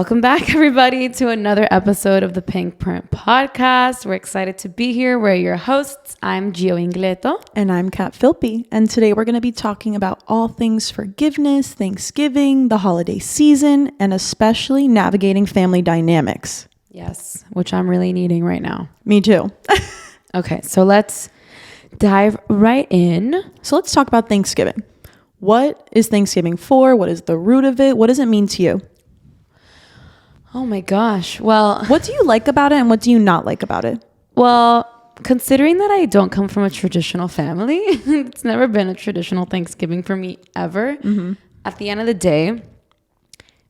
Welcome back, everybody, to another episode of the Pink Print Podcast. We're excited to be here. We're your hosts. I'm Gio Ingletto. And I'm Kat Filpi. And today we're going to be talking about all things forgiveness, Thanksgiving, the holiday season, and especially navigating family dynamics. Yes, which I'm really needing right now. Me too. Okay, so let's dive right in. So let's talk about Thanksgiving. What is Thanksgiving for? What is the root of it? What does it mean to you? Oh my gosh. Well, what do you like about it and what do you not like about it? Well, considering that I don't come from a traditional family, it's never been a traditional Thanksgiving for me ever. Mm-hmm. At the end of the day,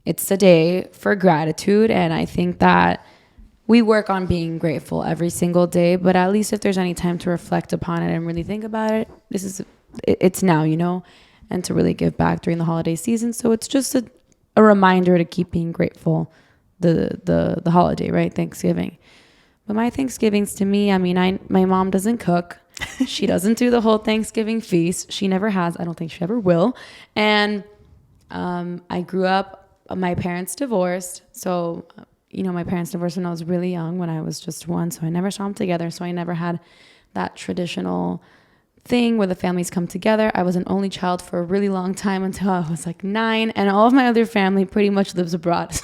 it's a day for gratitude. And I think that we work on being grateful every single day. But at least if there's any time to reflect upon it and really think about it, it's now, and to really give back during the holiday season. So it's just a reminder to keep being grateful the holiday, right? Thanksgiving. But my Thanksgivings, to me, my mom doesn't cook. She doesn't do the whole Thanksgiving feast. She never has. I don't think she ever will. And I grew up, my parents divorced. So, my parents divorced when I was really young, when I was just one. So I never saw them together. So I never had that traditional thing where the families come together. I was an only child for a really long time until I was like 9, and all of my other family pretty much lives abroad.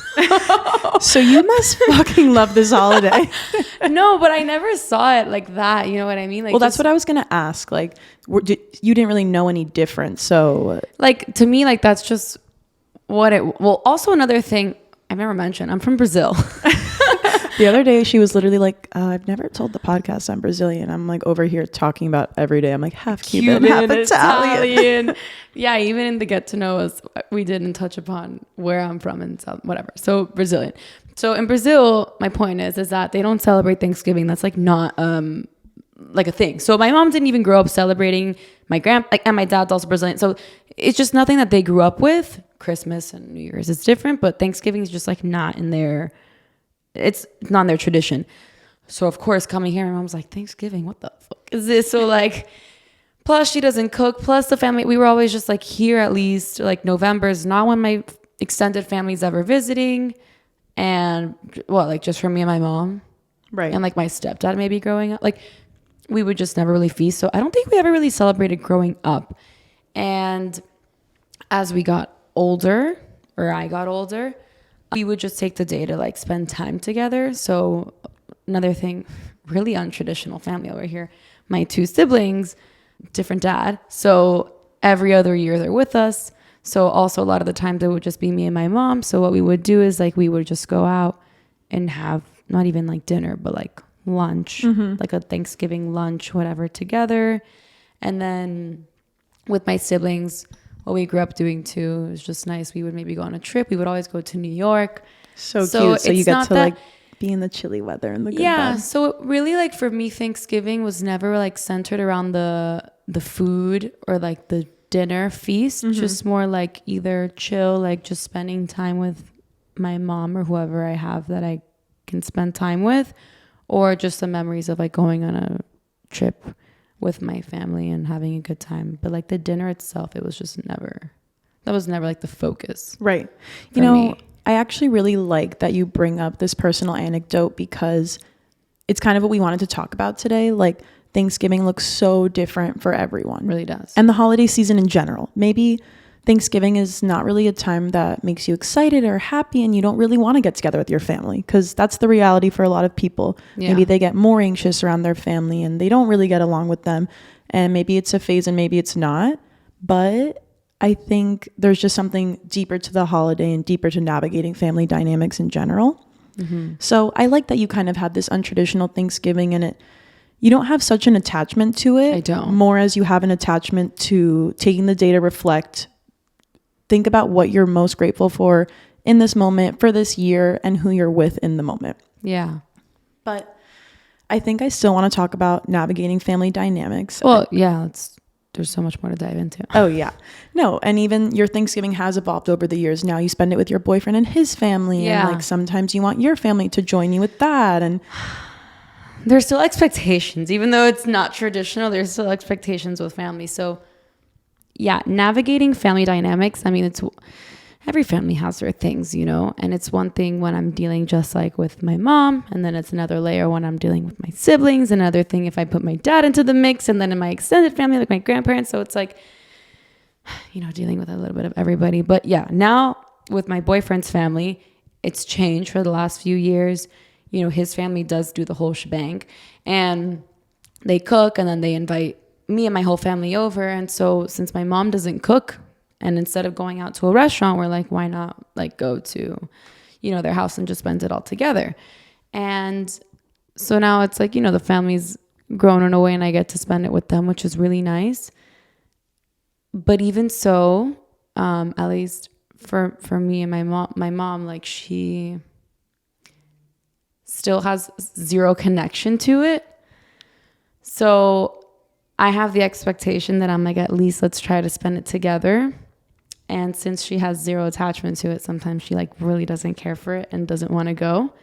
So you must fucking love this holiday. No, but I never saw it like that. You know what I mean? Like, well, that's what I was gonna ask. Like, you didn't really know any different. So, like, to me, like, that's just what it. Well, also another thing I've never mentioned. I'm from Brazil. The other day, she was literally like, I've never told the podcast I'm Brazilian. I'm like over here talking about every day. I'm like half Cuban, half Italian. Yeah, even in the get to know us, we didn't touch upon where I'm from and whatever. So Brazilian. So in Brazil, my point is that they don't celebrate Thanksgiving. That's like not like a thing. So my mom didn't even grow up celebrating. And my dad's also Brazilian. So it's just nothing that they grew up with. Christmas and New Year's is different, but Thanksgiving is just like not in their. It's not in their tradition. So of course, coming here, my mom's like, Thanksgiving, what the fuck is this? So like, plus she doesn't cook, plus the family, we were always just like here, at least like November is not when my extended family's ever visiting. And like just for me and my mom. Right. And like my stepdad maybe growing up, like we would just never really feast. So I don't think we ever really celebrated growing up. And as we got older, or I got older, we would just take the day to like spend time together. So another thing, really untraditional family over here. My 2 siblings, different dad. So every other year they're with us. So also a lot of the times it would just be me and my mom. So what we would do is like we would just go out and have not even like dinner, but like lunch, like a Thanksgiving lunch, whatever, together. And then with my siblings, what we grew up doing too is just nice. We would maybe go on a trip. We would always go to New York. So cute. So you get to like be in the chilly weather and the good vibe. So really, like for me, Thanksgiving was never like centered around the food or like the dinner feast. Just more like either chill, like just spending time with my mom or whoever I have that I can spend time with, or just the memories of like going on a trip with my family and having a good time. But like the dinner itself, it was just never like the focus. Right. Me. I actually really like that you bring up this personal anecdote because it's kind of what we wanted to talk about today. Like Thanksgiving looks so different for everyone. It really does. And the holiday season in general. Maybe Thanksgiving is not really a time that makes you excited or happy and you don't really want to get together with your family, because that's the reality for a lot of people. Yeah. Maybe they get more anxious around their family and they don't really get along with them. And maybe it's a phase and maybe it's not. But I think there's just something deeper to the holiday and deeper to navigating family dynamics in general. Mm-hmm. So I like that you kind of had this untraditional Thanksgiving, and you don't have such an attachment to it. I don't. More as you have an attachment to taking the day to reflect, think about what you're most grateful for in this moment, for this year, and who you're with in the moment. Yeah. But I think I still want to talk about navigating family dynamics. Well, yeah, there's so much more to dive into. Oh, yeah. No, and even your Thanksgiving has evolved over the years. Now you spend it with your boyfriend and his family. Yeah. And like sometimes you want your family to join you with that. And there's still expectations. Even though it's not traditional, there's still expectations with family. So yeah, navigating family dynamics. I mean, every family has their things, you know, and it's one thing when I'm dealing just like with my mom, and then it's another layer when I'm dealing with my siblings, another thing if I put my dad into the mix, and then in my extended family, like my grandparents. So it's like, you know, dealing with a little bit of everybody. But yeah, now with my boyfriend's family, it's changed for the last few years. You know, his family does do the whole shebang, and they cook, and then they invite me and my whole family over. And so since my mom doesn't cook, and instead of going out to a restaurant, we're like, why not like go to, you know, their house and just spend it all together? And so now it's like, you know, the family's grown in a way and I get to spend it with them, which is really nice. But even so, at least for me and my mom, like she still has zero connection to it. So I have the expectation that I'm like, at least let's try to spend it together. And since she has zero attachment to it, sometimes she like really doesn't care for it and doesn't want to go.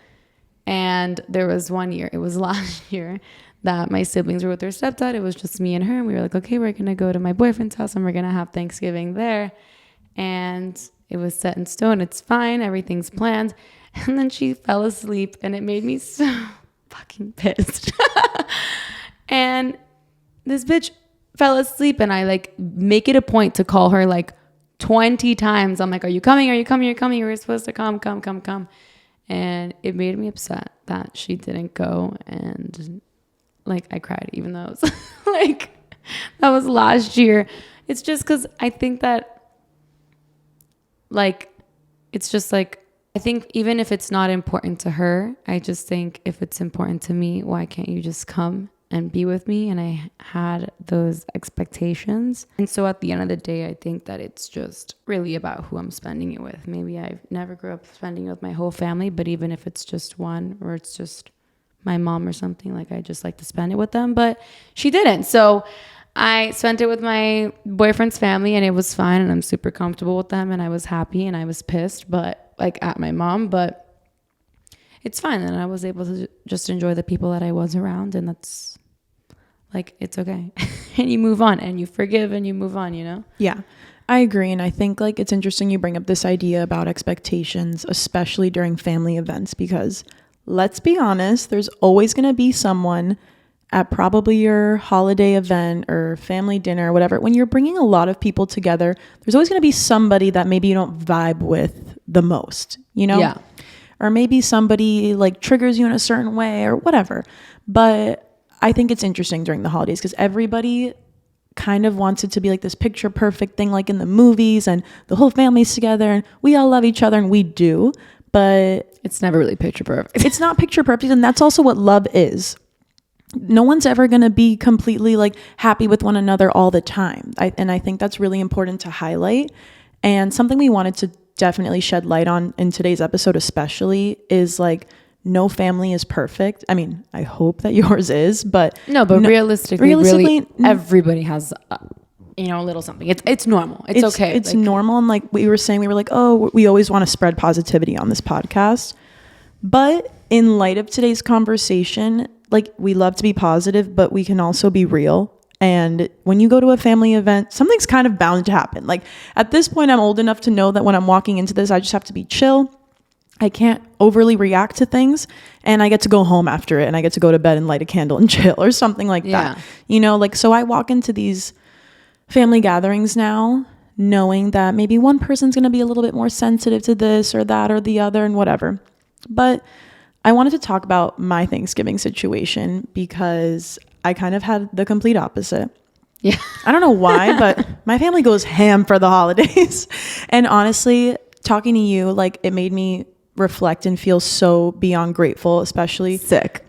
And there was one year, it was last year, that my siblings were with their stepdad. It was just me and her. And we were like, okay, we're going to go to my boyfriend's house and we're going to have Thanksgiving there. And it was set in stone. It's fine. Everything's planned. And then she fell asleep and it made me so fucking pissed. And this bitch fell asleep and I like make it a point to call her like 20 times. I'm like, are you coming? Are you coming? You're coming. You were supposed to come. And it made me upset that she didn't go. And like, I cried, even though it was like, that was last year. It's just because I think that like, it's just like, I think even if it's not important to her, I just think if it's important to me, why can't you just come and be with me? And I had those expectations. And so at the end of the day, I think that it's just really about who I'm spending it with. Maybe I've never grew up spending it with my whole family, but even if it's just one or it's just my mom or something, like I just like to spend it with them. But she didn't. So I spent it with my boyfriend's family and it was fine. And I'm super comfortable with them and I was happy and I was pissed, but like at my mom, but it's fine. And I was able to just enjoy the people that I was around, and that's like, it's okay. And you move on and you forgive and you move on, you know? Yeah, I agree. And I think like it's interesting you bring up this idea about expectations, especially during family events, because let's be honest, there's always going to be someone at probably your holiday event or family dinner or whatever. When you're bringing a lot of people together, there's always going to be somebody that maybe you don't vibe with the most, you know? Yeah. Or maybe somebody like triggers you in a certain way or whatever. But I think it's interesting during the holidays because everybody kind of wants it to be like this picture perfect thing, like in the movies, and the whole family's together and we all love each other, and we do, but it's never really picture perfect. It's not picture perfect. And that's also what love is. No one's ever going to be completely like happy with one another all the time. And I think that's really important to highlight. And something we wanted to definitely shed light on in today's episode especially is like, no family is perfect. I mean, I hope that yours is, but realistically, really, everybody has, you know, a little something. It's normal. It's okay. It's like, normal. And like we were saying, we were like, oh, we always want to spread positivity on this podcast. But in light of today's conversation, like we love to be positive, but we can also be real. And when you go to a family event, something's kind of bound to happen. Like at this point, I'm old enough to know that when I'm walking into this, I just have to be chill. I can't overly react to things, and I get to go home after it, and I get to go to bed and light a candle and chill or something like that. You know, like, so I walk into these family gatherings now knowing that maybe one person's going to be a little bit more sensitive to this or that or the other and whatever. But I wanted to talk about my Thanksgiving situation because I kind of had the complete opposite. Yeah. I don't know why, but my family goes ham for the holidays. And honestly, talking to you, like, it made me reflect and feel so beyond grateful, especially sick.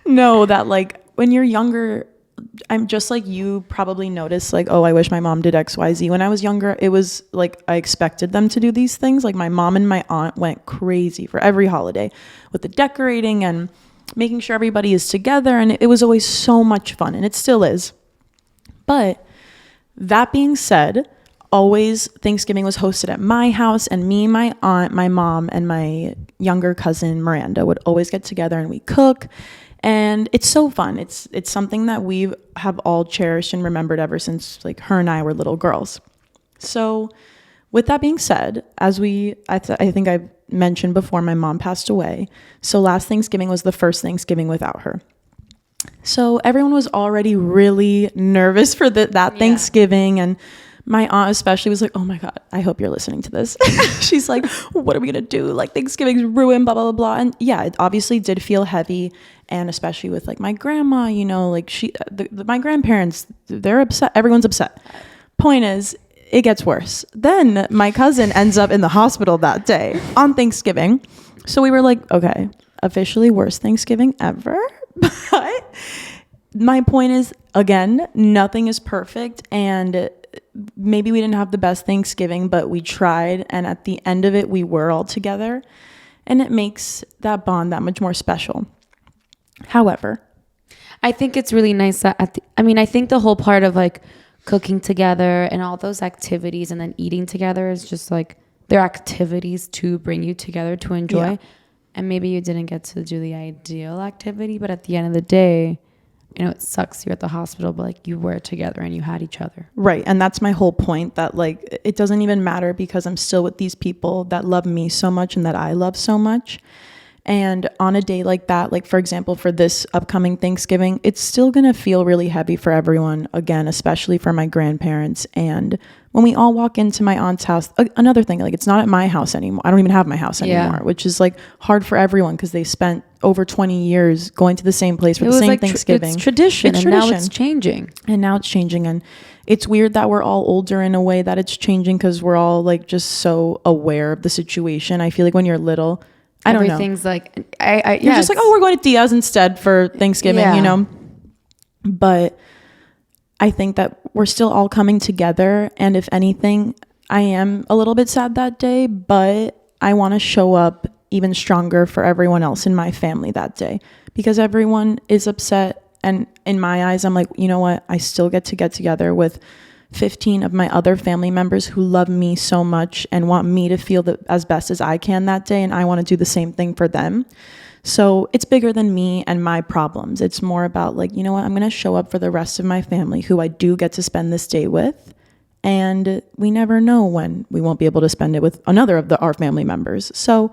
No, that like when you're younger, I'm just like you probably noticed like, oh, I wish my mom did XYZ. When I was younger, it was like I expected them to do these things. Like my mom and my aunt went crazy for every holiday with the decorating and making sure everybody is together. And it was always so much fun, and it still is. But that being said, always Thanksgiving was hosted at my house, and me, my aunt, my mom, and my younger cousin Miranda would always get together and we cook. And it's so fun. It's something that we have all cherished and remembered ever since like her and I were little girls. So With that being said, as I think I mentioned before, my mom passed away. So last Thanksgiving was the first Thanksgiving without her. So everyone was already really nervous for that Thanksgiving. And my aunt especially was like, oh my God, I hope you're listening to this. She's like, what are we going to do? Like, Thanksgiving's ruined, blah, blah, blah, blah. And yeah, it obviously did feel heavy. And especially with like my grandma, you know, like my grandparents, they're upset. Everyone's upset. Point is, it gets worse. Then my cousin ends up in the hospital that day on Thanksgiving. So we were like, okay, officially worst Thanksgiving ever. But my point is, again, nothing is perfect. And maybe we didn't have the best Thanksgiving, but we tried. And at the end of it, we were all together. And it makes that bond that much more special. However, I think it's really nice that I think the whole part of like cooking together and all those activities and then eating together is just like they're activities to bring you together to enjoy. Yeah. And maybe you didn't get to do the ideal activity, but at the end of the day, you know, it sucks you're at the hospital, but like you were together and you had each other. Right. And that's my whole point, that like it doesn't even matter because I'm still with these people that love me so much and that I love so much. And on a day like that, like for example, for this upcoming Thanksgiving, it's still going to feel really heavy for everyone, again, especially for my grandparents. And when we all walk into my aunt's house, another thing, like it's not at my house anymore. I don't even have my house anymore, which is like hard for everyone because they spent over 20 years going to the same place for the same Thanksgiving. It's tradition. Now it's changing. And it's weird that we're all older in a way that it's changing because we're all like just so aware of the situation. I feel like when you're little, I don't know. Everything's like, you're just like, oh, we're going to Diaz instead for Thanksgiving, you know? But I think that we're still all coming together. And if anything, I am a little bit sad that day, but I want to show up even stronger for everyone else in my family that day because everyone is upset. And in my eyes, I'm like, you know what? I still get together with 15 of my other family members who love me so much and want me to feel as best as I can that day. And I want to do the same thing for them. So it's bigger than me and my problems. It's more about like, you know what? I'm going to show up for the rest of my family who I do get to spend this day with. And we never know when we won't be able to spend it with another of our family members. So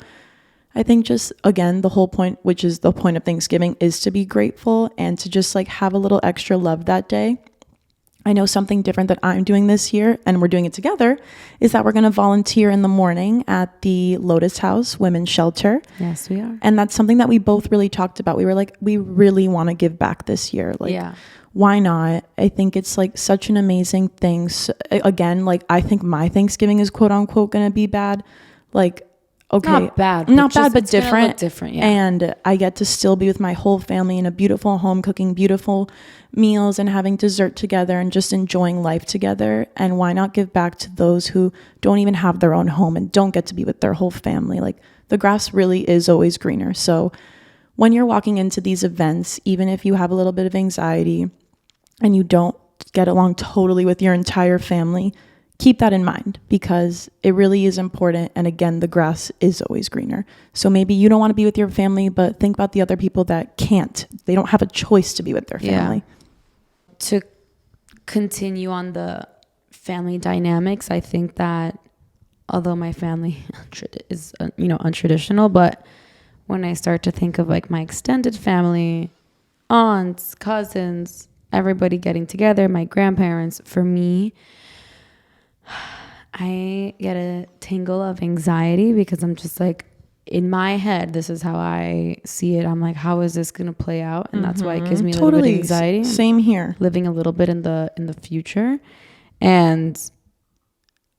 I think just, again, the whole point, which is the point of Thanksgiving, is to be grateful and to just like have a little extra love that day. I know something different that I'm doing this year, and we're doing it together, is that we're going to volunteer in the morning at the Lotus House Women's Shelter. Yes, we are. And that's something that we both really talked about. We were like, we really want to give back this year. Like, why not? I think it's like such an amazing thing. So, again, like I think my Thanksgiving is quote unquote going to be bad. Like, okay, not bad, but different. Different, yeah. And I get to still be with my whole family in a beautiful home, cooking beautiful meals and having dessert together and just enjoying life together. And why not give back to those who don't even have their own home and don't get to be with their whole family? Like the grass really is always greener. So when you're walking into these events, even if you have a little bit of anxiety and you don't get along totally with your entire family, keep that in mind because it really is important. And again, the grass is always greener. So maybe you don't want to be with your family, but think about the other people that can't. They don't have a choice to be with their family. Yeah. To continue on the family dynamics, I think that although my family is, untraditional, but when I start to think of like my extended family, aunts, cousins, everybody getting together, my grandparents, for me, I get a tingle of anxiety because I'm just like, in my head, this is how I see it. I'm like, how is this going to play out? And that's why it gives me a little bit of anxiety. Same here. Living a little bit in the future. And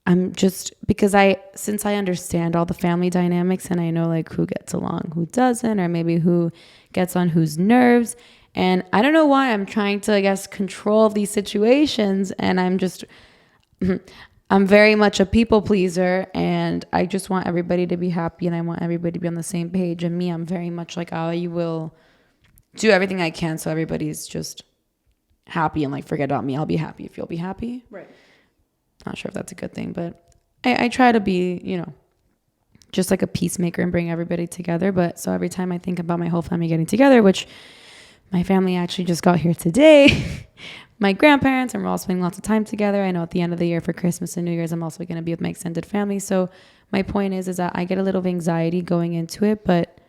I'm just, because since I understand all the family dynamics and I know like who gets along, who doesn't, or maybe who gets on whose nerves. And I don't know why I'm trying to, I guess, control these situations. And I'm very much a people pleaser and I just want everybody to be happy and I want everybody to be on the same page. And me, I'm very much like, I will do everything I can so everybody's just happy and like forget about me. I'll be happy if you'll be happy. Right. Not sure if that's a good thing, but I try to be, just like a peacemaker and bring everybody together. But so every time I think about my whole family getting together, which my family actually just got here today, my grandparents, and we're all spending lots of time together. I know at the end of the year for Christmas and New Year's, I'm also going to be with my extended family. So my point is that I get a little anxiety going into it, but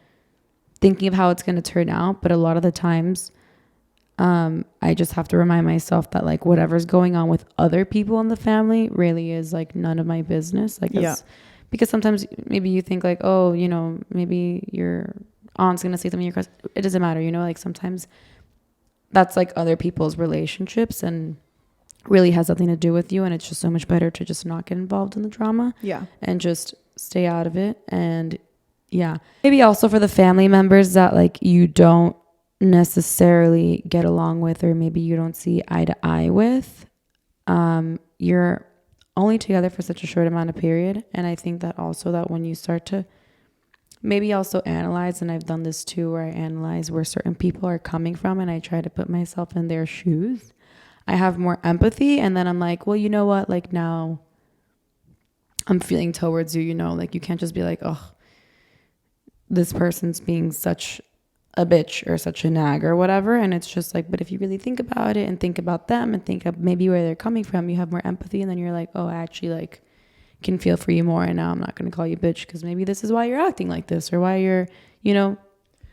thinking of how it's going to turn out. But a lot of the times, I just have to remind myself that like whatever's going on with other people in the family really is like none of my business. Like, because sometimes maybe you think like, oh, you know, maybe your aunt's going to say something, it doesn't matter, you know, like sometimes that's like other people's relationships and really has nothing to do with you. And it's just so much better to just not get involved in the drama. Yeah. And just stay out of it. And yeah, maybe also for the family members that like you don't necessarily get along with, or maybe you don't see eye to eye with, you're only together for such a short amount of period. And I think that also that when you start to maybe also analyze, and I've done this too, where I analyze where certain people are coming from and I try to put myself in their shoes, I have more empathy. And then I'm like, well, you know what, like now I'm feeling towards you, you know, like you can't just be like, oh, this person's being such a bitch or such a nag or whatever. And it's just like, but if you really think about it and think about them and think of maybe where they're coming from, you have more empathy. And then you're like, oh, I actually like can feel for you more. And now I'm not going to call you bitch because maybe this is why you're acting like this or why you're, you know,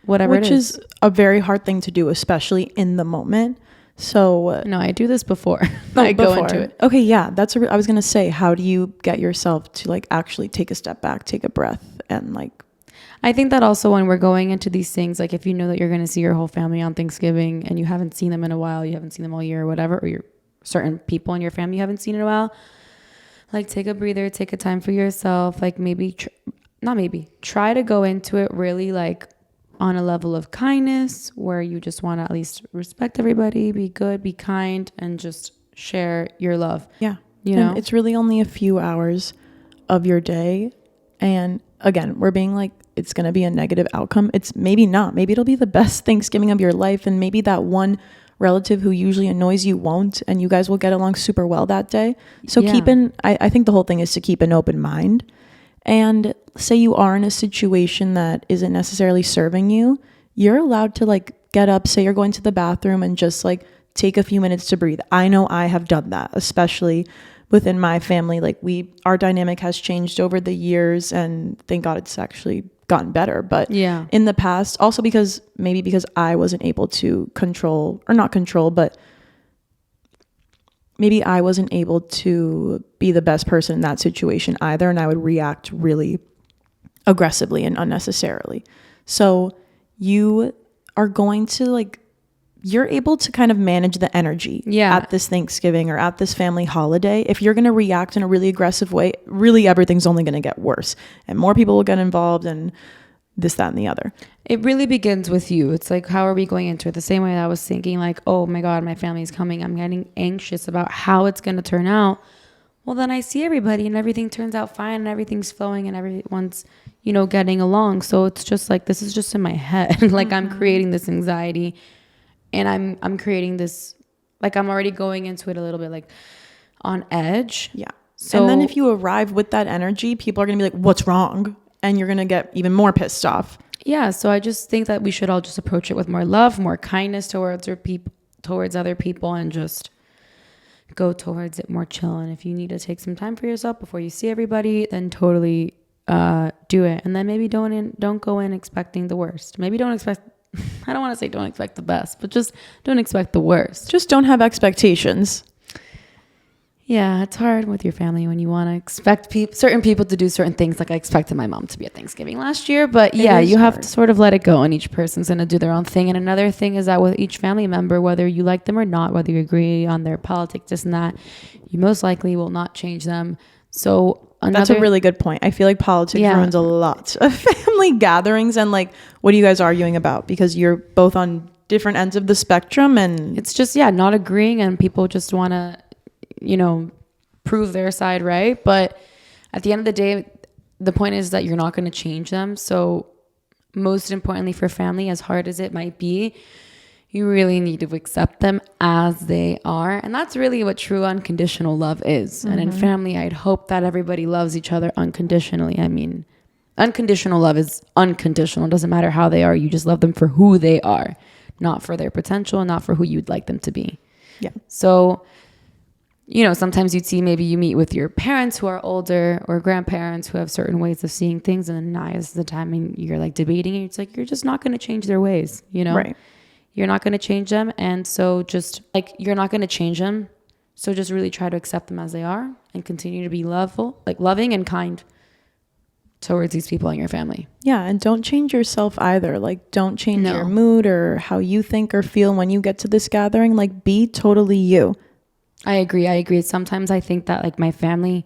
whatever it is. Which is a very hard thing to do, especially in the moment. So no, I do this before I go into it. Okay. Yeah. I was going to say, how do you get yourself to like actually take a step back, take a breath, and like, I think that also when we're going into these things, like if you know that you're going to see your whole family on Thanksgiving and you haven't seen them in a while, you haven't seen them all year or whatever, or you're certain people in your family you haven't seen in a while, like take a breather, take a time for yourself. Like maybe, try to go into it really like on a level of kindness where you just want to at least respect everybody, be good, be kind, and just share your love. Yeah. You know, it's really only a few hours of your day. And again, we're being like, it's going to be a negative outcome. It's maybe not. Maybe it'll be the best Thanksgiving of your life. And maybe that one relative who usually annoys you won't. And you guys will get along super well that day. So I think the whole thing is to keep an open mind. And say you are in a situation that isn't necessarily serving you, you're allowed to like get up, say you're going to the bathroom and just like take a few minutes to breathe. I know I have done that, especially within my family. Like our dynamic has changed over the years, and thank God it's actually gotten better. But in the past, also because I wasn't able to but maybe I wasn't able to be the best person in that situation either. And I would react really aggressively and unnecessarily. So you are going to you're able to kind of manage the energy at this Thanksgiving or at this family holiday. If you're going to react in a really aggressive way, really everything's only going to get worse and more people will get involved and this, that, and the other. It really begins with you. It's like, how are we going into it? The same way that I was thinking like, oh my God, my family's coming. I'm getting anxious about how it's going to turn out. Well, then I see everybody and everything turns out fine and everything's flowing and everyone's, getting along. So it's just like, this is just in my head. Like I'm creating this anxiety. And I'm creating this, like I'm already going into it a little bit like on edge. Yeah. So, and then if you arrive with that energy, people are going to be like, what's wrong? And you're going to get even more pissed off. Yeah. So I just think that we should all just approach it with more love, more kindness towards other people, and just go towards it more chill. And if you need to take some time for yourself before you see everybody, then totally do it. And then maybe don't go in expecting the worst. Maybe don't expect, I don't want to say don't expect the best, but just don't expect the worst. Just don't have expectations. Yeah, it's hard with your family when you want to expect certain people to do certain things. Like I expected my mom to be at Thanksgiving last year, but you have to sort of let it go, and each person's going to do their own thing. And another thing is that with each family member, whether you like them or not, whether you agree on their politics, this and that, you most likely will not change them. So that's a really good point. I feel like politics ruins a lot of family gatherings. And like, what are you guys arguing about? Because you're both on different ends of the spectrum, and it's just, not agreeing, and people just want to, prove their side right. But at the end of the day, the point is that you're not going to change them. So most importantly for family, as hard as it might be, you really need to accept them as they are. And that's really what true unconditional love is. And in family, I'd hope that everybody loves each other unconditionally. I mean, unconditional love is unconditional. It doesn't matter how they are. You just love them for who they are, not for their potential, not for who you'd like them to be. Yeah. So, you know, sometimes you'd see, maybe you meet with your parents who are older or grandparents who have certain ways of seeing things, and then now is the time and you're like debating, and it's like, you're just not going to change their ways, you know? Right. You're not going to change them. And so just like, you're not going to change them. So just really try to accept them as they are and continue to be loving and kind towards these people in your family. Yeah. And don't change yourself either. Like, don't change your mood or how you think or feel when you get to this gathering. Like, be totally you. I agree. Sometimes I think that like my family,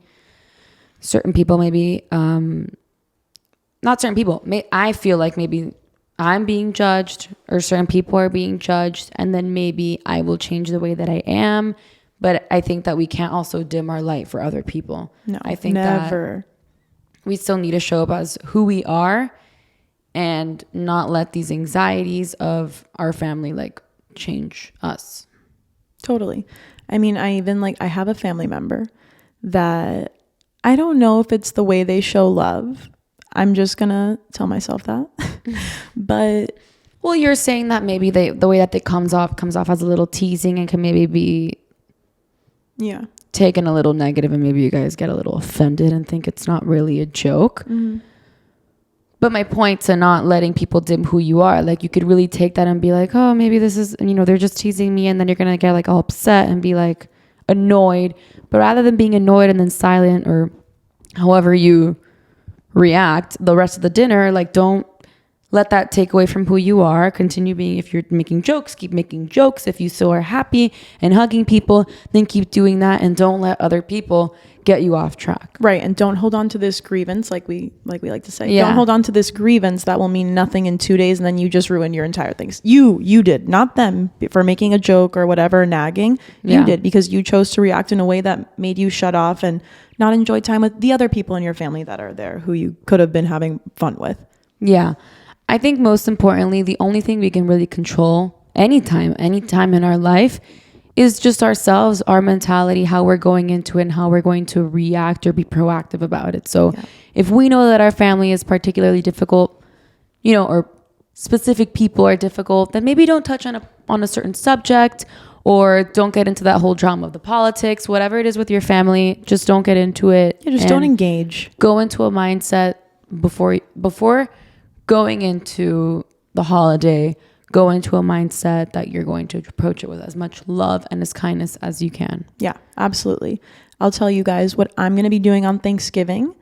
certain people maybe, not certain people, I feel like maybe I'm being judged or certain people are being judged, and then maybe I will change the way that I am. But I think that we can't also dim our light for other people. No, I think never. That we still need to show up as who we are and not let these anxieties of our family like change us. Totally. I mean, I have a family member that I don't know if it's the way they show love. I'm just going to tell myself that. But well, you're saying that maybe the way that it comes off as a little teasing and can maybe be taken a little negative, and maybe you guys get a little offended and think it's not really a joke. Mm-hmm. But my point to not letting people dim who you are, like you could really take that and be like, oh, maybe this is, you know, they're just teasing me, and then you're going to get like all upset and be like annoyed. But rather than being annoyed and then silent or however you react the rest of the dinner, like don't let that take away from who you are. Continue being, if you're making jokes, keep making jokes. If you still are happy and hugging people, then keep doing that, and don't let other people get you off track. Right. And don't hold on to this grievance, like we like to say. Yeah. Don't hold on to this grievance that will mean nothing in 2 days, and then you just ruin your entire things. You did, not them, for making a joke or whatever, nagging. You did, because you chose to react in a way that made you shut off and not enjoy time with the other people in your family that are there who you could have been having fun with. Yeah. I think most importantly, the only thing we can really control anytime in our life is just ourselves, our mentality, how we're going into it, and how we're going to react or be proactive about it. So if we know that our family is particularly difficult, you know, or specific people are difficult, then maybe don't touch on a certain subject, or don't get into that whole drama of the politics, whatever it is with your family, just don't get into it. Yeah, just don't engage. Go into a mindset before going into the holiday, go into a mindset that you're going to approach it with as much love and as kindness as you can. Yeah, absolutely. I'll tell you guys what I'm going to be doing on Thanksgiving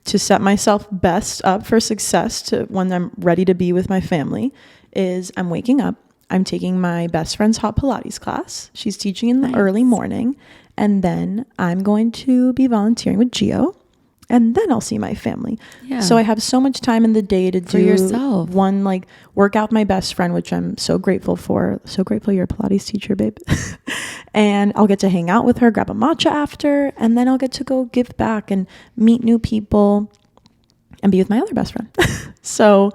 to set myself best up for success to when I'm ready to be with my family is I'm waking up. I'm taking my best friend's hot Pilates class. She's teaching in the early morning. And then I'm going to be volunteering with Gio. And then I'll see my family. Yeah. So I have so much time in the day to do yourself. One, like work out with my best friend, which I'm so grateful for. So grateful you're a Pilates teacher, babe. And I'll get to hang out with her, grab a matcha after, and then I'll get to go give back and meet new people and be with my other best friend. So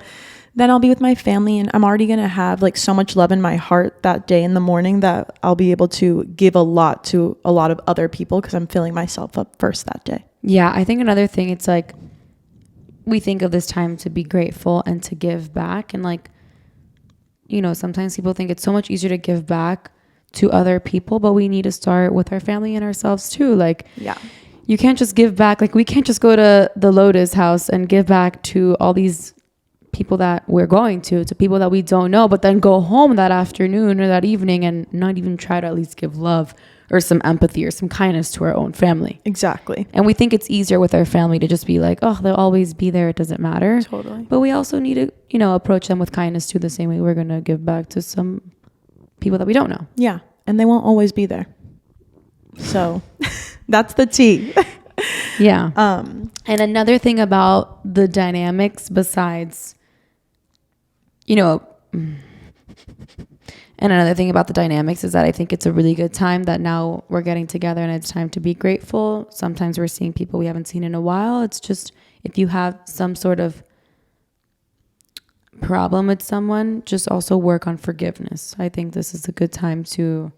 then I'll be with my family, and I'm already going to have like so much love in my heart that day in the morning that I'll be able to give a lot to a lot of other people because I'm filling myself up first that day. Yeah, I think another thing, it's like we think of this time to be grateful and to give back. And like, you know, sometimes people think it's so much easier to give back to other people, but we need to start with our family and ourselves too. Like, you can't just give back. Like, we can't just go to the Lotus house and give back to all these people that we're going to people that we don't know, but then go home that afternoon or that evening and not even try to at least give love or some empathy or some kindness to our own family. Exactly. And we think it's easier with our family to just be like, oh, they'll always be there, it doesn't matter. Totally. But we also need to, you know, approach them with kindness too, the same way we're going to give back to some people that we don't know. Yeah. And they won't always be there. So that's the tea. Yeah. And another thing about the dynamics besides, you know, and another thing about the dynamics is that I think it's a really good time that now we're getting together and it's time to be grateful. Sometimes we're seeing people we haven't seen in a while. It's just, if you have some sort of problem with someone, just also work on forgiveness. I think this is a good time to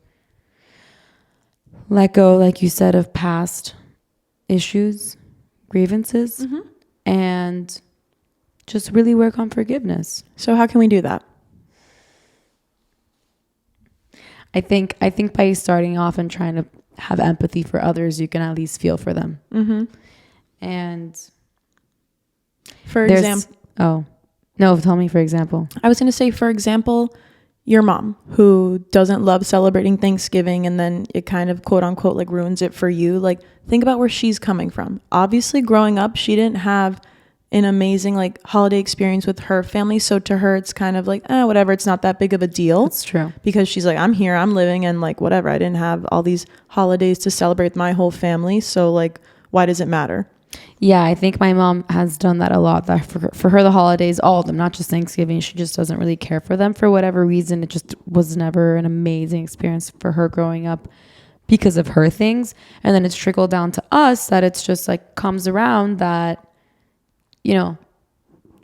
let go, like you said, of past issues, grievances, and just really work on forgiveness. So how can we do that? I think by starting off and trying to have empathy for others, you can at least feel for them. And for example, oh no, tell me for example. I was going to say, for example, your mom who doesn't love celebrating Thanksgiving, and then it kind of quote unquote like ruins it for you. Like, think about where she's coming from. Obviously, growing up, she didn't have an amazing like holiday experience with her family, so to her it's kind of like whatever, it's not that big of a deal. That's true, because she's like, I'm here, I'm living, and like whatever, I didn't have all these holidays to celebrate with my whole family, so like why does it matter? Yeah, I think my mom has done that a lot. That for her, the holidays, all of them, not just Thanksgiving, she just doesn't really care for them for whatever reason. It just was never an amazing experience for her growing up because of her things. And then it's trickled down to us that it's just like comes around that, you know,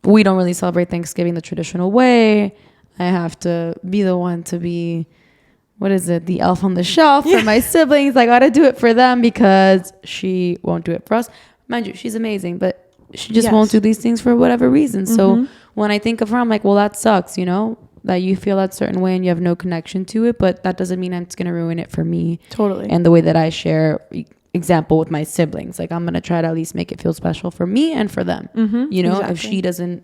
we don't really celebrate Thanksgiving the traditional way. I have to be the one to be, what is it, the elf on the shelf for my siblings. I got to do it for them because she won't do it for us. Mind you, she's amazing, but she just won't do these things for whatever reason. So when I think of her, I'm like, well, that sucks, you know, that you feel that certain way and you have no connection to it, but that doesn't mean it's going to ruin it for me. Totally. And the way that I share, example, with my siblings, like I'm going to try to at least make it feel special for me and for them, you know, if she doesn't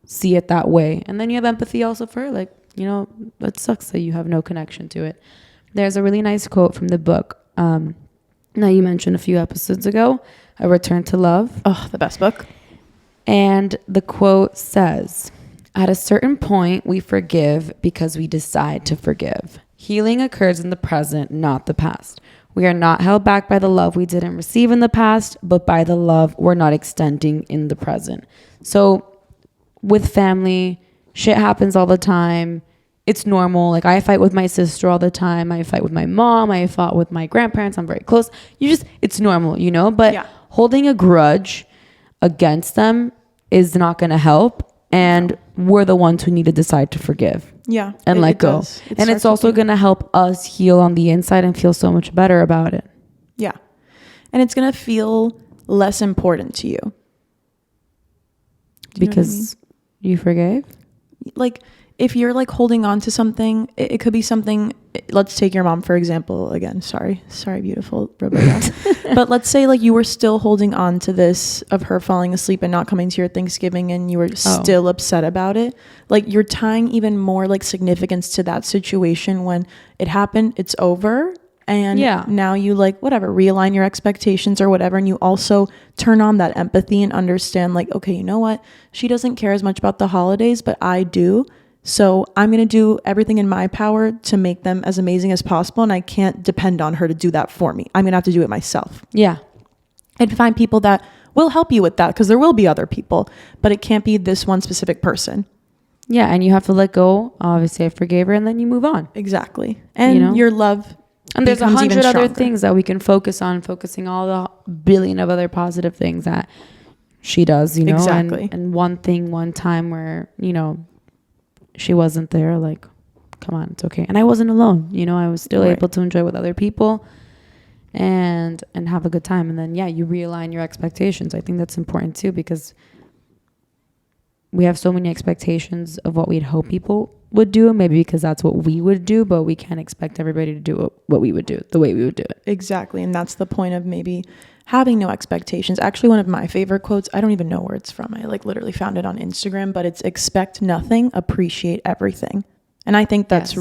see it that way. And then you have empathy also for her, like, you know, that sucks that you have no connection to it. There's a really nice quote from the book. Now you mentioned a few episodes ago, A Return to Love. Oh, the best book. And the quote says, at a certain point, we forgive because we decide to forgive. Healing occurs in the present, not the past. We are not held back by the love we didn't receive in the past, but by the love we're not extending in the present. So with family, shit happens all the time. It's normal. Like I fight with my sister all the time. I fight with my mom. I fought with my grandparents. I'm very close. It's normal, you know, but holding a grudge against them is not going to help. And we're the ones who need to decide to forgive. Yeah. And let go. And it's also going to help us heal on the inside and feel so much better about it. Yeah. And it's going to feel less important to you. Because you forgave? Like, if you're like holding on to something, it could be something, let's take your mom for example again. Sorry, beautiful Roberta. But let's say like you were still holding on to this of her falling asleep and not coming to your Thanksgiving and you were still upset about it. Like you're tying even more like significance to that situation when it happened, it's over. And now you like whatever, realign your expectations or whatever. And you also turn on that empathy and understand like, okay, you know what? She doesn't care as much about the holidays, but I do. So I'm going to do everything in my power to make them as amazing as possible. And I can't depend on her to do that for me. I'm going to have to do it myself. Yeah. And find people that will help you with that because there will be other people, but it can't be this one specific person. Yeah. And you have to let go. Obviously I forgave her and then you move on. Exactly. And you know? Your love. And there's 100 other things that we can focus on, focusing all the billion of other positive things that she does, you know, exactly. And one thing, one time where, you know, she wasn't there, like, come on, it's okay. And I wasn't alone, you know, I was still able to enjoy with other people and have a good time. And then, you realign your expectations. I think that's important too, because we have so many expectations of what we'd hope people would do, maybe because that's what we would do, but we can't expect everybody to do what we would do the way we would do it. Exactly. And that's the point of maybe having no expectations. Actually, one of my favorite quotes, I don't even know where it's from. I like literally found it on Instagram, but it's expect nothing, appreciate everything. And I think that's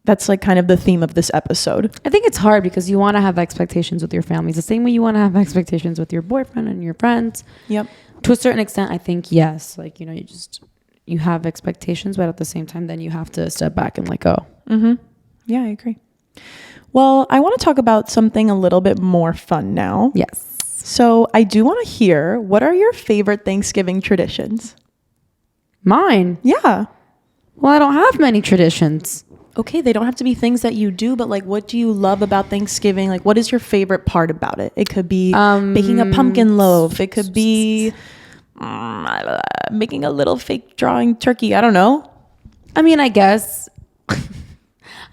that's like kind of the theme of this episode. I think it's hard because you want to have expectations with your families the same way you want to have expectations with your boyfriend and your friends. Yep. To a certain extent, I think, yes. Like, you know, you have expectations, but at the same time, then you have to step back and let go. Mm-hmm. Yeah, I agree. Well, I want to talk about something a little bit more fun now. Yes. So I do want to hear, what are your favorite Thanksgiving traditions? Mine? Yeah. Well, I don't have many traditions. Okay, they don't have to be things that you do, but like, what do you love about Thanksgiving? Like, what is your favorite part about it? It could be baking a pumpkin loaf. It could be making a little fake drawing turkey. I don't know. I mean, I guess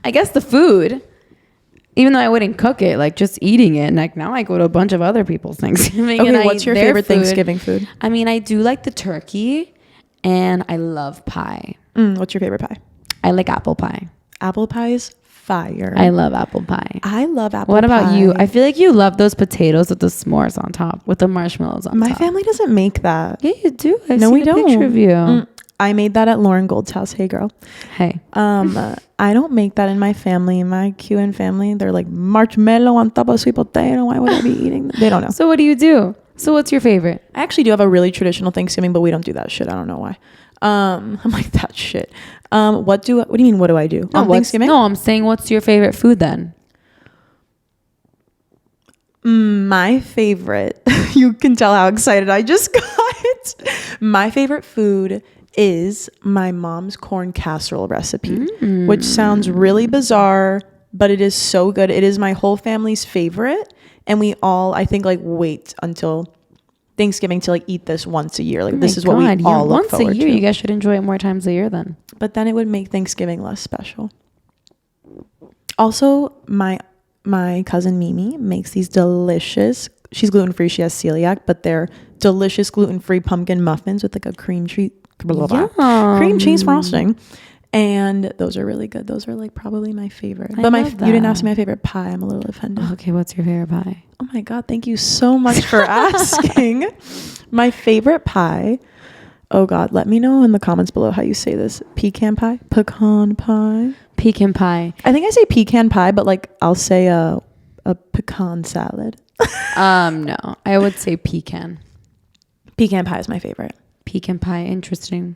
the food, even though I wouldn't cook it, like just eating it. And like now I go to a bunch of other people's Thanksgiving. Okay, what's your favorite Thanksgiving food? I mean, I do like the turkey and I love pie. What's your favorite pie? I like apple pie. Apple pie is fire. I love apple pie. I love apple pie. What about you? I feel like you love those potatoes with the s'mores on top, with the marshmallows on top. My family doesn't make that. Yeah, you do. No, we don't. Picture of you. I made that at Lauren Gold's house. Hey, girl. Hey. I don't make that in my family. My QN family, they're like marshmallow on top of sweet potato. Why would I be eating that? They don't know. So what do you do? So what's your favorite? I actually do have a really traditional Thanksgiving, but we don't do that shit. I don't know why. I'm like, that shit. What do you mean? What do I do on Thanksgiving? No, I'm saying, what's your favorite food then? My favorite, you can tell how excited I just got. My favorite food is my mom's corn casserole recipe, which sounds really bizarre, but it is so good. It is my whole family's favorite. And we all, I think, like wait until Thanksgiving to like eat this once a year. Like this is what we all look forward to. Once a year, you guys should enjoy it more times a year then. But then it would make Thanksgiving less special. Also, my cousin Mimi makes these delicious, she's gluten-free, she has celiac, but they're delicious gluten-free pumpkin muffins with like a cream cheese frosting. And those are really good. Those are like probably my favorite. But you didn't ask me my favorite pie. I'm a little offended. Okay, what's your favorite pie? Oh my God, thank you so much for asking. My favorite pie. Oh God, let me know in the comments below how you say this. Pecan pie? Pecan pie? Pecan pie. I think I say pecan pie, but like I'll say a pecan salad. No, I would say pecan. Pecan pie is my favorite. Pecan pie, interesting.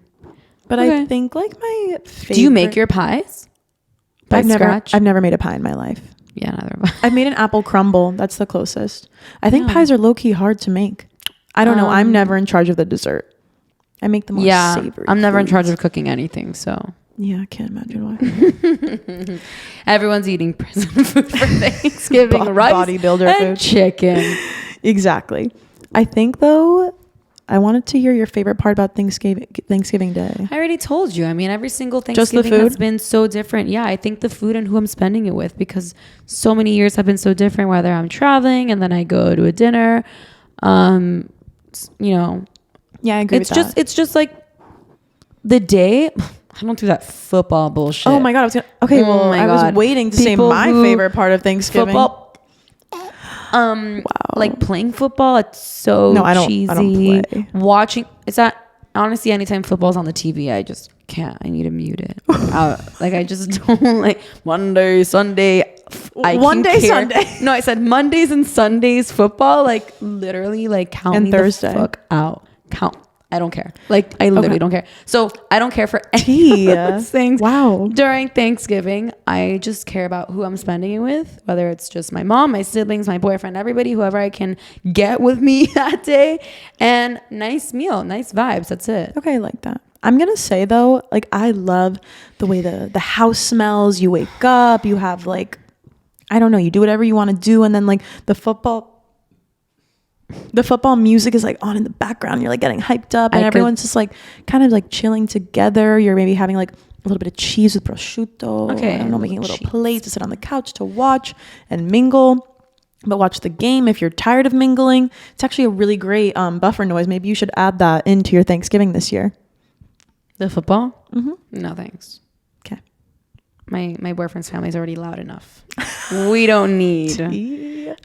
But okay. I think like my favorite. Do you make your pies? I've never made a pie in my life. Yeah, neither have I. I've made an apple crumble. That's the closest. I think pies are low key hard to make. I don't know. I'm never in charge of the dessert. I make the more savory. I'm never in charge of cooking anything, so. Yeah, I can't imagine why. Everyone's eating prison food for Thanksgiving. Rice bodybuilder and food. Chicken. Exactly. I think though, I wanted to hear your favorite part about Thanksgiving Day. I already told you. I mean, every single Thanksgiving has been so different. Yeah, I think the food and who I'm spending it with, because so many years have been so different, whether I'm traveling and then I go to a dinner. You know. Yeah, I agree with that. It's just like the day. I don't do that football bullshit. Oh my God. I was waiting to say my favorite part of Thanksgiving. Football. Wow. Like playing football, it's so cheesy. I don't play. Watching, it's not, honestly, anytime football's on the TV, I just can't. I need to mute it. Like, I just don't like Monday, Sunday. Sunday. No, I said Mondays and Sundays football, like literally, like count and me Thursday. The fuck out. Count. I don't care. Like, I literally don't care. So I don't care for any of those things. Wow. During Thanksgiving, I just care about who I'm spending it with, whether it's just my mom, my siblings, my boyfriend, everybody, whoever I can get with me that day. And nice meal, nice vibes. That's it. Okay, I like that. I'm going to say, though, like, I love the way the house smells. You wake up, you have, like, I don't know, you do whatever you want to do. And then, like, the football music is like on in the background. You're like getting hyped up and everyone's just like kind of like chilling together. You're maybe having like a little bit of cheese with prosciutto. Okay. I don't know, making a little plate to sit on the couch to watch and mingle. But watch the game if you're tired of mingling. It's actually a really great buffer noise. Maybe you should add that into your Thanksgiving this year. The football? Mm-hmm. No, thanks. Okay. My boyfriend's family is already loud enough. We don't need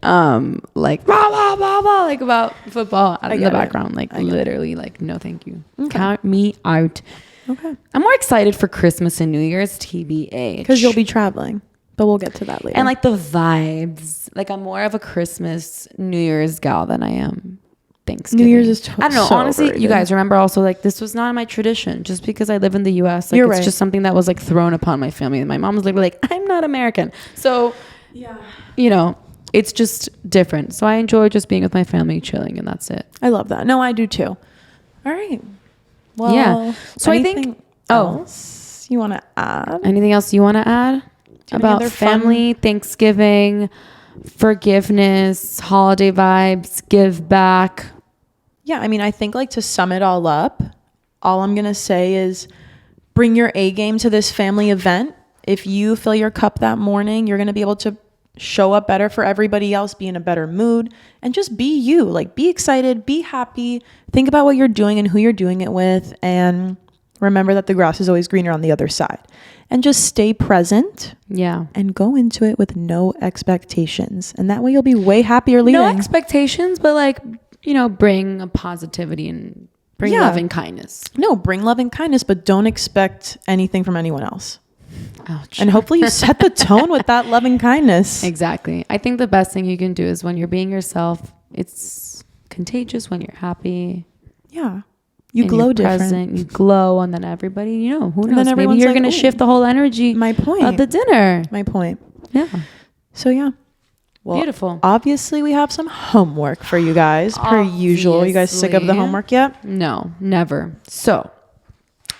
like blah blah blah blah like about football in the background. Like literally, like no, thank you. Okay. Count me out. Okay. I'm more excited for Christmas and New Year's, TBH, because you'll be traveling. But we'll get to that later. And like the vibes. Like I'm more of a Christmas, New Year's gal than I am Thanksgiving. New Year's is I don't know. So honestly, overrated. you guys remember also like this was not my tradition. Just because I live in the U.S., like You're it's right. just something that was like thrown upon my family. And my mom was literally like, "I'm not American," so yeah, you know, it's just different. So I enjoy just being with my family, chilling, and that's it. I love that. No, I do too. All right. Well, yeah. So I think. Else you want to add? Anything else you want to add about family, Thanksgiving, forgiveness, holiday vibes, give back? Yeah, I mean, I think like to sum it all up, all I'm going to say is bring your A game to this family event. If you fill your cup that morning, you're going to be able to show up better for everybody else, be in a better mood, and just be you. Like, be excited, be happy, think about what you're doing and who you're doing it with, and Remember that the grass is always greener on the other side. And just stay present. Yeah. And go into it with no expectations. And that way you'll be way happier leaving. No expectations, but like, you know, bring a positivity and bring love and kindness. No, bring love and kindness, but don't expect anything from anyone else. Ouch. And hopefully you set the tone with that love and kindness. Exactly. I think the best thing you can do is when you're being yourself, it's contagious when you're happy. Yeah. You glow different. Present, you glow, and then everybody, you know, who knows? Then Maybe you're like, going to shift the whole energy of the dinner. My point. Yeah. So, yeah. Well, beautiful. Obviously, we have some homework for you guys, per usual. You guys sick of the homework yet? No, never. So,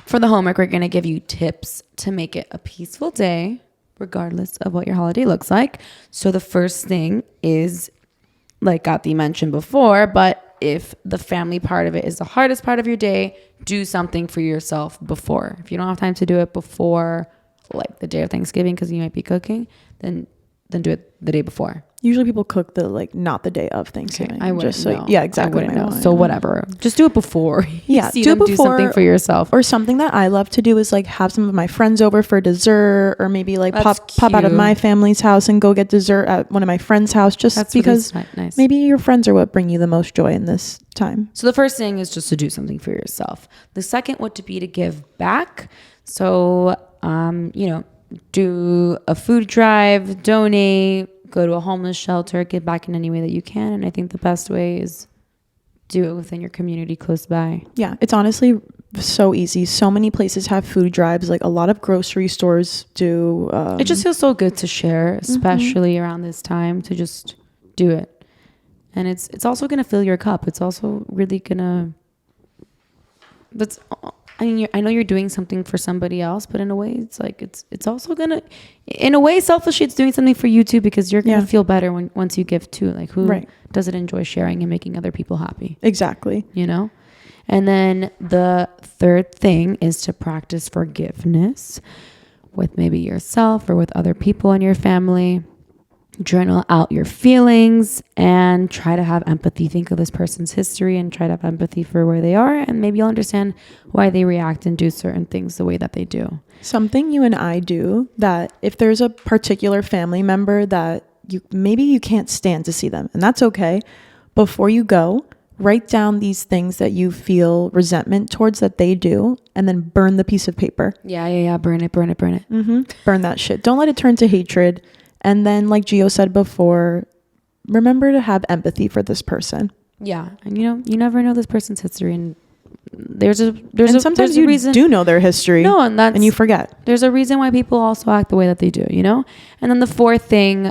for the homework, we're going to give you tips to make it a peaceful day, regardless of what your holiday looks like. So, the first thing is, like Gati mentioned before, but if the family part of it is the hardest part of your day, do something for yourself before. If you don't have time to do it before, like the day of Thanksgiving, because you might be cooking, then do it the day before. Usually people cook not the day of Thanksgiving. Okay, I wouldn't know. Yeah, exactly. I wouldn't know. So whatever. Just do it before. Yeah, do it before. Do something for yourself. Or something that I love to do is like have some of my friends over for dessert, or maybe like pop out of my family's house and go get dessert at one of my friends' house, just because nice. Maybe your friends are what bring you the most joy in this time. So the first thing is just to do something for yourself. The second would be to give back. So, you know, do a food drive, donate, go to a homeless shelter, give back in any way that you can. And I think the best way is do it within your community close by. Yeah, it's honestly so easy. So many places have food drives. Like a lot of grocery stores do. It just feels so good to share, especially around this time, to just do it. And it's also going to fill your cup. It's also really going to... I mean, I know you're doing something for somebody else, but in a way, it's like it's also gonna, in a way, selfishly, it's doing something for you too, because you're gonna feel better once you give too. Like, who doesn't enjoy sharing and making other people happy? Exactly. You know. And then the third thing is to practice forgiveness with maybe yourself or with other people in your family. Journal out your feelings and try to have empathy. Think of this person's history and try to have empathy for where they are, and maybe you'll understand why they react and do certain things the way that they do. Something you and I do, that if there's a particular family member that you can't stand to see them, and that's okay, before you go, write down these things that you feel resentment towards that they do, and then burn the piece of paper. Yeah. Burn it. Burn that shit. Don't let it turn to hatred. And then, like Gio said before, remember to have empathy for this person. Yeah. And you never know this person's history, and sometimes you do know their history. No, and you forget. There's a reason why people also act the way that they do, you know? And then the fourth thing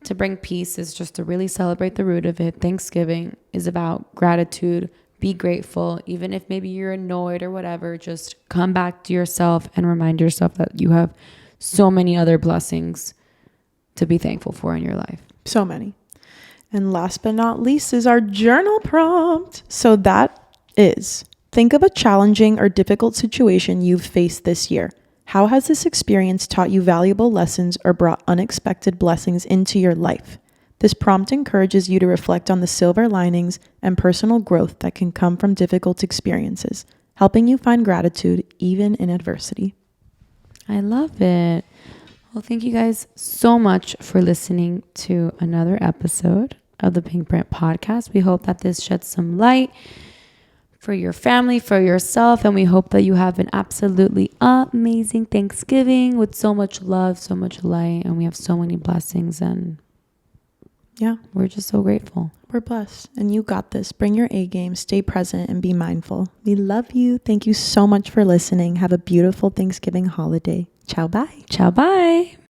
to bring peace is just to really celebrate the root of it. Thanksgiving is about gratitude. Be grateful. Even if maybe you're annoyed or whatever, just come back to yourself and remind yourself that you have so many other blessings to be thankful for in your life. So many. And last but not least is our journal prompt. So that is, think of a challenging or difficult situation you've faced this year. How has this experience taught you valuable lessons or brought unexpected blessings into your life? This prompt encourages you to reflect on the silver linings and personal growth that can come from difficult experiences, helping you find gratitude even in adversity. I love it. Well, thank you guys so much for listening to another episode of the Pink Print Podcast. We hope that this sheds some light for your family, for yourself, and we hope that you have an absolutely amazing Thanksgiving with so much love, so much light, and we have so many blessings, and we're just so grateful. We're blessed, and you got this. Bring your A game, stay present, and be mindful. We love you. Thank you so much for listening. Have a beautiful Thanksgiving holiday. Ciao, bye. Ciao, bye.